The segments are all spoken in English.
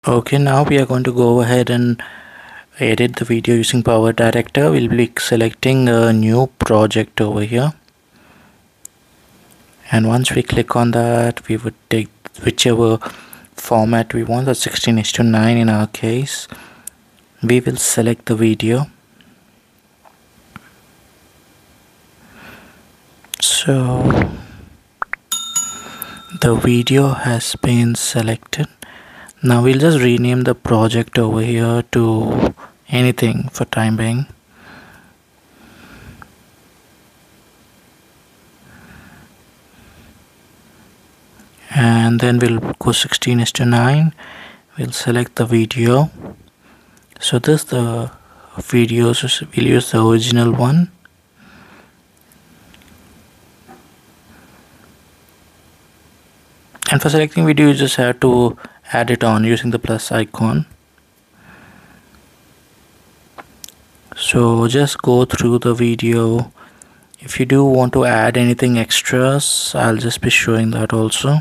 Okay, now we are going to go ahead and edit the video using Power Director. We'll be selecting a new project over here, and once we click on that, we would take whichever format we want, the 16:9 in our case. We will select the video. So the video has been selected. Now we'll just rename the project over here to anything for time being. And then we'll go 16:9. We'll select the video. So this the videos, we'll use the original one. And for selecting video, you just have to add it on using the plus icon. So just go through the video. If you do want to add anything extras, I'll just be showing that also.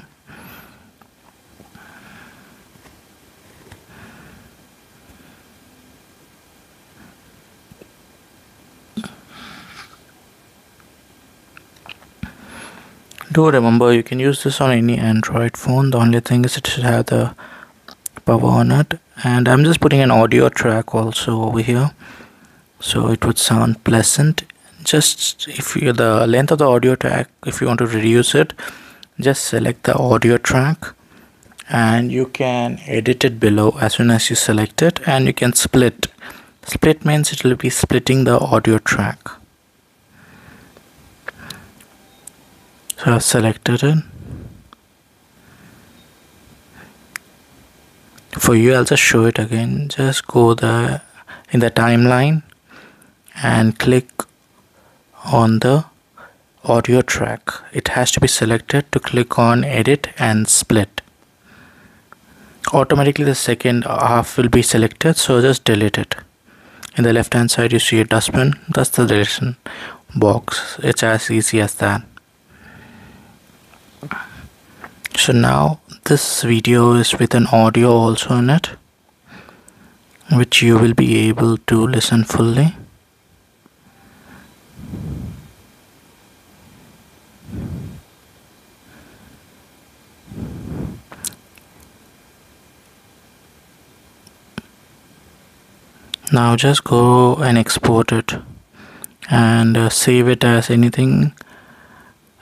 Do remember, you can use this on any Android phone. The only thing is it should have the power on it. And I'm just putting an audio track also over here, so it would sound pleasant. Just if you the length of the audio track, if you want to reduce it, just select the audio track and you can edit it below as soon as you select it, and you can split. Split means it will be splitting the audio track. So I've selected it. For you, I'll just show it again. Just go in the timeline and click on the audio track. It has to be selected to click on edit and split. Automatically the second half will be selected, so just delete it. In the left hand side you see a dustbin. That's the deletion box. It's as easy as that. So now this video is with an audio also in it, which you will be able to listen fully. Now just go and export it and save it as anything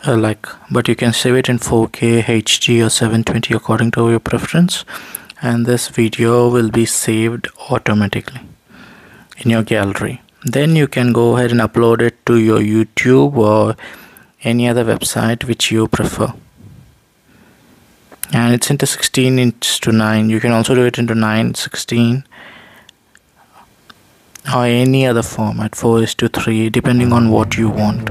but you can save it in 4K, HD or 720 according to your preference, and this video will be saved automatically in your gallery. Then you can go ahead and upload it to your YouTube or any other website which you prefer. And it's into 16:9. You can also do it into 9:16 or any other format, 4:3, depending on what you want.